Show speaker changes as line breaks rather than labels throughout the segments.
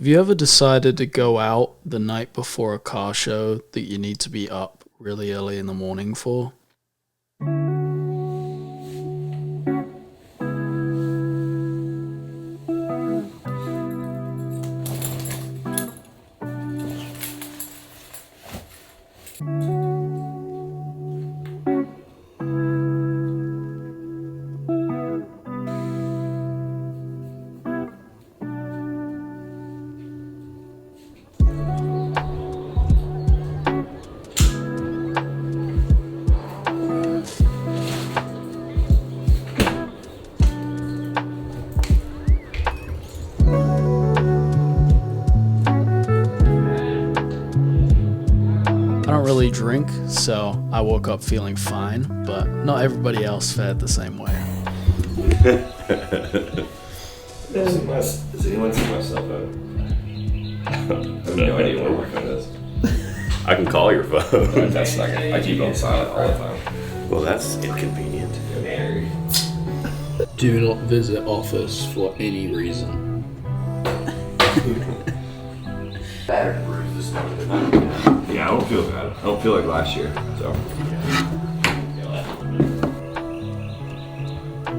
Have you ever decided to go out the night before a car show that you need to be up really early in the morning for? I don't really drink, so I woke up feeling fine, but not everybody else fared the same way.
Has anyone seen my cell phone? I have no idea where my phone is.
I can call your phone.
That's not gonna, I keep it on silent all the time.
Well, that's inconvenient.
Do not visit office for any reason.
Battered bruise this morning. Yeah, I don't feel bad. I don't feel like last year, so.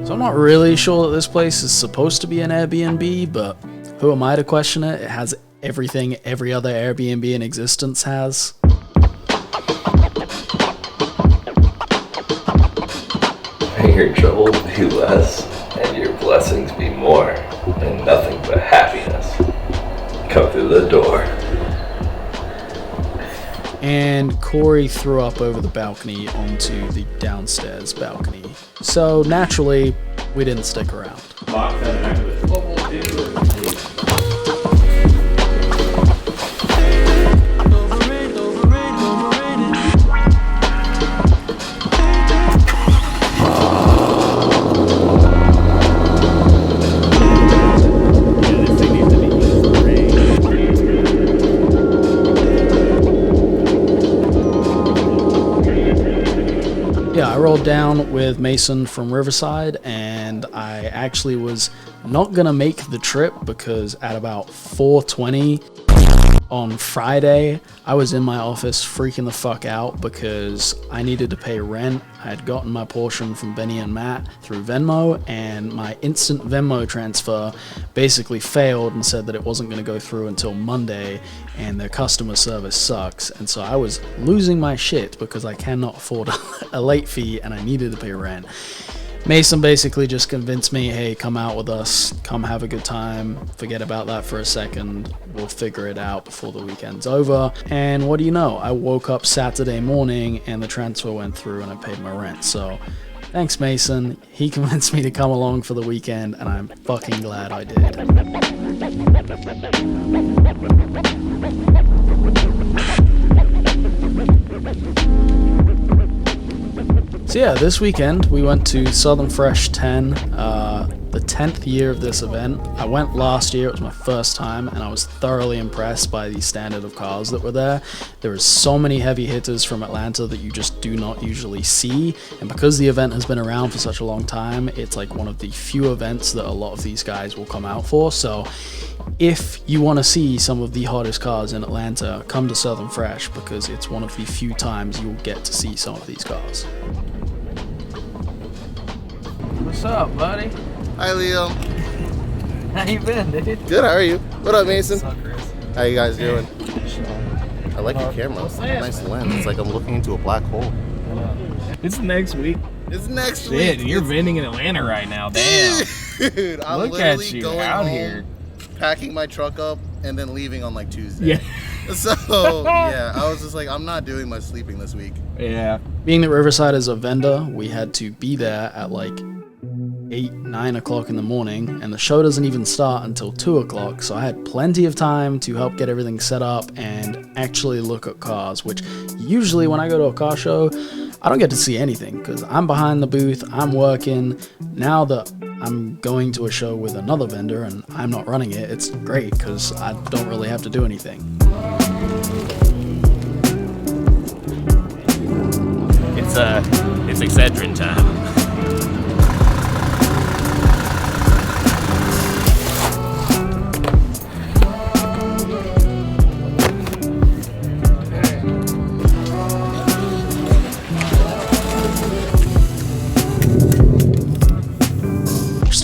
So I'm not really sure that this place is supposed to be an Airbnb, but who am I to question it? It has everything every other Airbnb in existence has.
May your trouble be less, and your blessings be more, and nothing but happiness come through the door.
And Corey threw up over the balcony onto the downstairs balcony. So naturally, we didn't stick around. Yeah, I rolled down with Mason from Riverside, and I actually was not gonna make the trip because at about 4:20 on Friday, I was in my office freaking the fuck out because I needed to pay rent. I had gotten my portion from Benny and Matt through Venmo, and my instant Venmo transfer basically failed and said that it wasn't going to go through until Monday, and their customer service sucks. And so I was losing my shit because I cannot afford a late fee and I needed to pay rent. Mason basically just convinced me, hey, come out with us, come have a good time, forget about that for a second, we'll figure it out before the weekend's over. And what do you know, I woke up Saturday morning and the transfer went through and I paid my rent. So thanks, Mason. He convinced me to come along for the weekend, and I'm fucking glad I did. So yeah, this weekend we went to SouthrnFresh10, the 10th year of this event. I went last year, it was my first time, and I was thoroughly impressed by the standard of cars that were there. There are so many heavy hitters from Atlanta that you just do not usually see, and because the event has been around for such a long time, it's like one of the few events that a lot of these guys will come out for. So if you want to see some of the hottest cars in Atlanta, come to Southern Fresh because it's one of the few times you'll get to see some of these cars. What's up, buddy?
Hi, Leo.
How you been, dude?
Good, how are you? What up, Mason?
What's up, Chris?
How you guys doing? I like your camera. It's a nice lens. It's like I'm looking into a black hole.
It's next week.
It's next
Shit,
week.
you're vending in Atlanta right now. Damn.
Dude, I'm
Look
literally
at you
going
out
home,
here.
packing my truck up, and then leaving on like Tuesday.
Yeah.
So, yeah, I was just like, I'm not doing much sleeping this week.
Yeah.
Being that Riverside is a vendor, we had to be there at like 9 o'clock in the morning, and the show doesn't even start until 2 o'clock, so I had plenty of time to help get everything set up and actually look at cars, which usually when I go to a car show, I don't get to see anything because I'm behind the booth, I'm working. Now that I'm going to a show with another vendor and I'm not running it, it's great because I don't really have to do anything.
It's Excedrin time.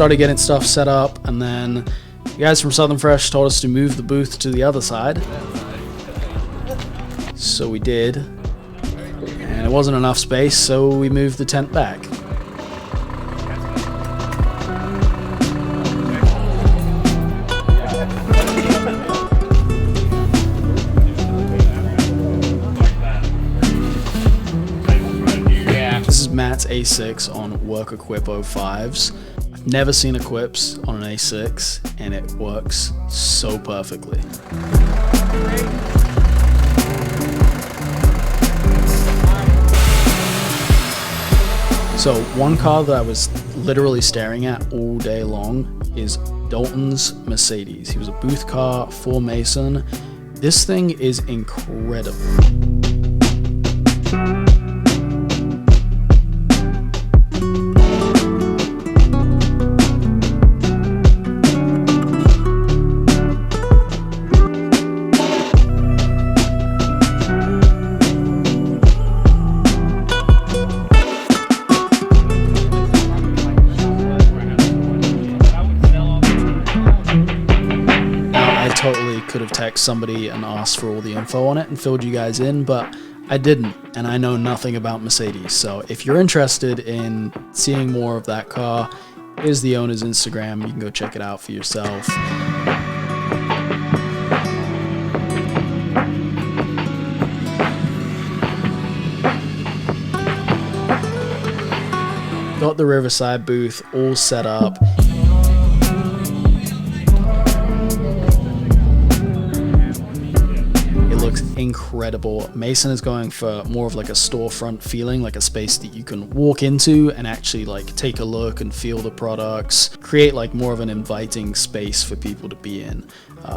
started getting stuff set up, and then you guys from Southern Fresh told us to move the booth to the other side. So we did, and it wasn't enough space, so we moved the tent back. This is Matt's A6 on Work Equip 05s. I've never seen Equips on an A6, and it works so perfectly. So one car that I was literally staring at all day long is Dalton's Mercedes. He was a booth car for Mason. This thing is incredible. Totally could have texted somebody and asked for all the info on it and filled you guys in, but I didn't, and I know nothing about Mercedes. So if you're interested in seeing more of that car, here's the owner's Instagram. You can go check it out for yourself. Got the Riverside booth all set up. Looks incredible. Mason is going for more of like a storefront feeling, like a space that you can walk into and actually like take a look and feel the products, create like more of an inviting space for people to be in,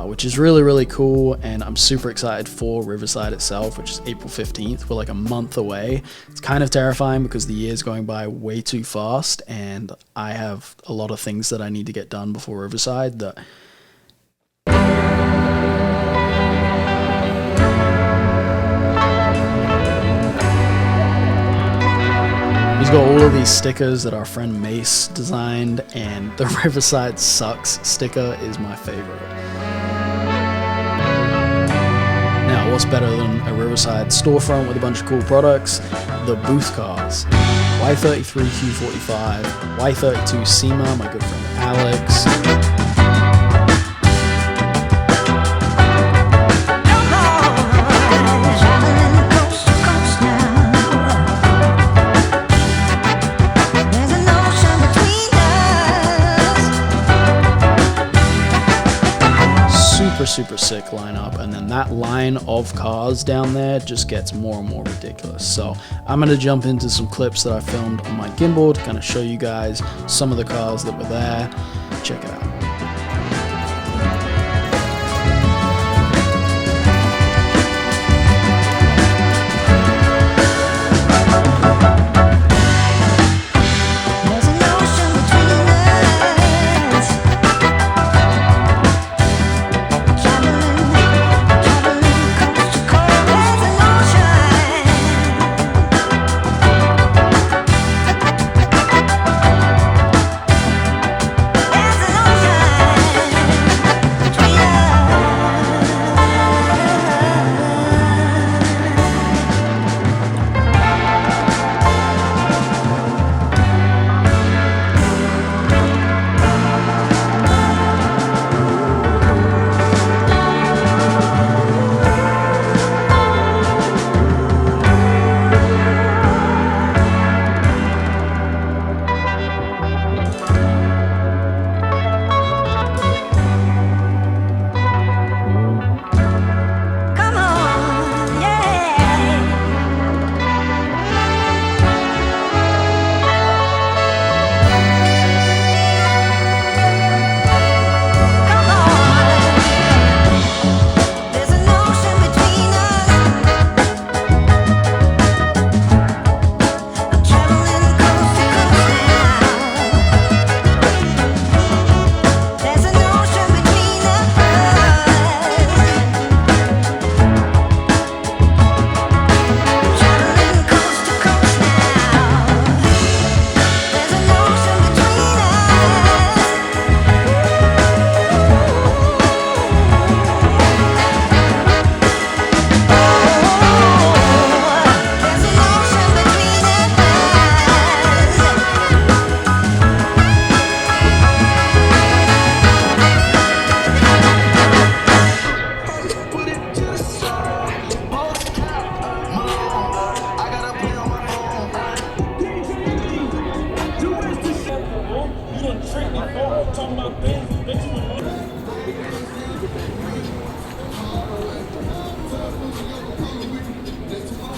which is really, really cool. And I'm super excited for Riverside itself, which is April 15th. We're like a month away. It's kind of terrifying because the year's going by way too fast, and I have a lot of things that I need to get done before Riverside that he's got all of these stickers that our friend Mace designed, and the Riverside Sucks sticker is my favorite. Now, what's better than a Riverside storefront with a bunch of cool products? The booth cars. Y33 Q45, Y32 SEMA, my good friend Alex. Super sick lineup, and then that line of cars down there just gets more and more ridiculous. So I'm going to jump into some clips that I filmed on my gimbal to kind of show you guys some of the cars that were there. Check it out.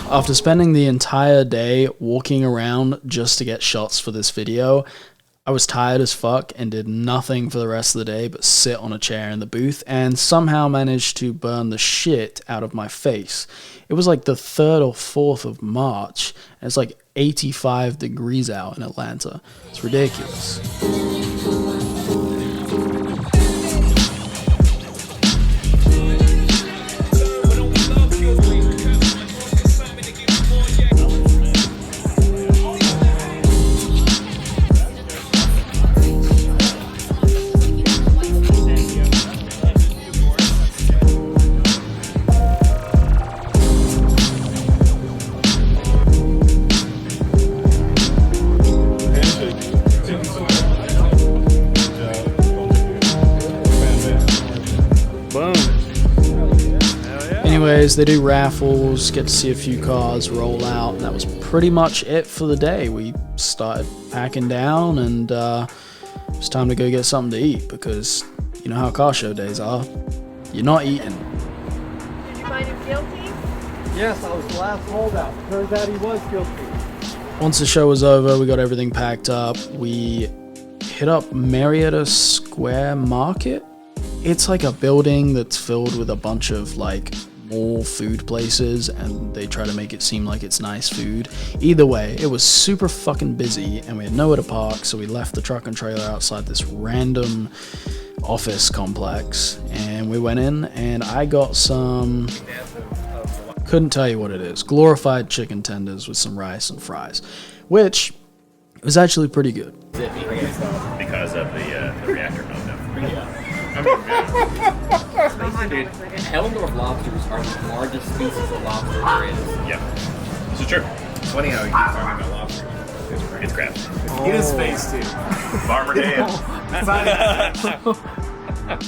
After spending the entire day walking around just to get shots for this video, I was tired as fuck and did nothing for the rest of the day but sit on a chair in the booth and somehow managed to burn the shit out of my face. It was like the 3rd or 4th of March, and it's like 85 degrees out in Atlanta. It's ridiculous. Anyways, they do raffles, get to see a few cars roll out, and that was pretty much it for the day. We started packing down, and it was time to go get something to eat, because you know how car show days are. You're not eating.
Did you find him guilty?
Yes, I was the last holdout. Turns out he was guilty.
Once the show was over, we got everything packed up. We hit up Marietta Square Market. It's like a building that's filled with a bunch of like mall food places, and they try to make it seem like it's nice food. Either way, it was super fucking busy and we had nowhere to park, so we left the truck and trailer outside this random office complex and we went in, and I got some, couldn't tell you what it is, glorified chicken tenders with some rice and fries, which was actually pretty good.
Because of the reactor meltdown.
Dude, Hellendorf lobsters are the largest species of lobster there is.
Yep. This is true.
It's funny how you keep talking about lobster.
It's crap.
In his face, too.
Farmer Dan.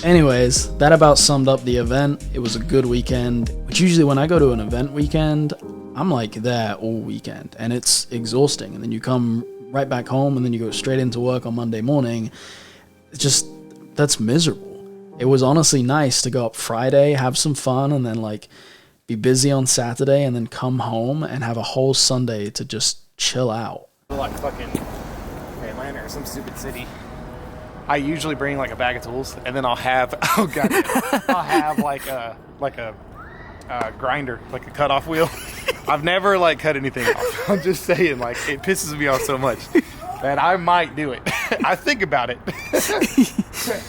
Anyways, that about summed up the event. It was a good weekend, which usually when I go to an event weekend, I'm like there all weekend, and it's exhausting. And then you come right back home, and then you go straight into work on Monday morning. It's just, that's miserable. It was honestly nice to go up Friday, have some fun, and then like be busy on Saturday, and then come home and have a whole Sunday to just chill out.
Like fucking Atlanta or some stupid city. I usually bring like a bag of tools, and then I'll have I'll have like a grinder, like a cutoff wheel. I've never like cut anything off. I'm just saying, like it pisses me off so much that I might do it. I think about it.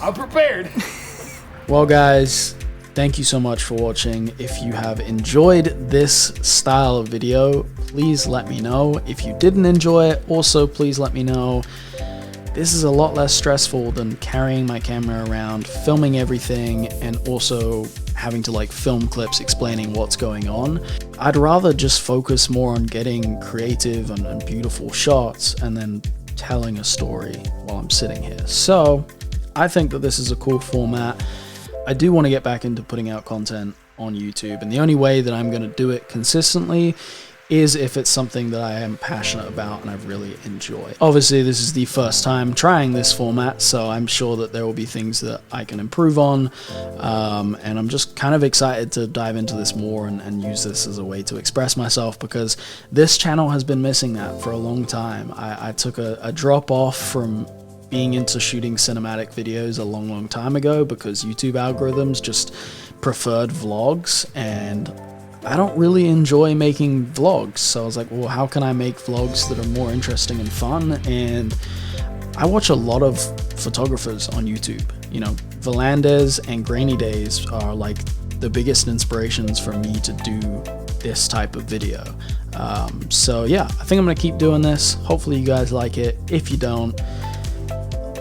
I'm prepared.
Well, guys, thank you so much for watching. If you have enjoyed this style of video, please let me know. If you didn't enjoy it, also please let me know. This is a lot less stressful than carrying my camera around, filming everything, and also having to like film clips explaining what's going on. I'd rather just focus more on getting creative and beautiful shots and then telling a story while I'm sitting here. So I think that this is a cool format. I do want to get back into putting out content on YouTube, and the only way that I'm going to do it consistently is if it's something that I am passionate about and I really enjoy. Obviously, this is the first time trying this format, so I'm sure that there will be things that I can improve on, and I'm just kind of excited to dive into this more and use this as a way to express myself, because this channel has been missing that for a long time. I took a drop off from being into shooting cinematic videos a long time ago because YouTube algorithms just preferred vlogs, and I don't really enjoy making vlogs. So I was like, well, how can I make vlogs that are more interesting and fun? And I watch a lot of photographers on YouTube. You know, Vuhlandes and Grainy Days are like the biggest inspirations for me to do this type of video. So yeah, I think I'm gonna keep doing this. Hopefully you guys like it. If you don't,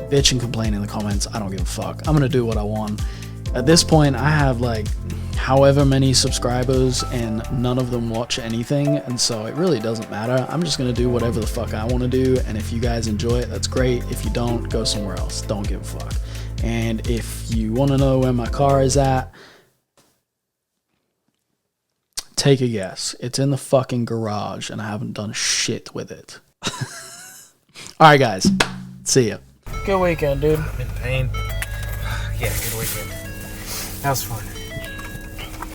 bitch and complain in the comments. I don't give a fuck. I'm gonna do what I want. At this point, I have like however many subscribers and none of them watch anything, and so it really doesn't matter. I'm just gonna do whatever the fuck I want to do, and if you guys enjoy it, that's great. If you don't, go somewhere else. Don't give a fuck. And if you want to know where my car is at, take a guess. It's in the fucking garage, and I haven't done shit with it. Alright guys, see ya.
Good weekend, dude. In pain. Yeah, good weekend. That was fun.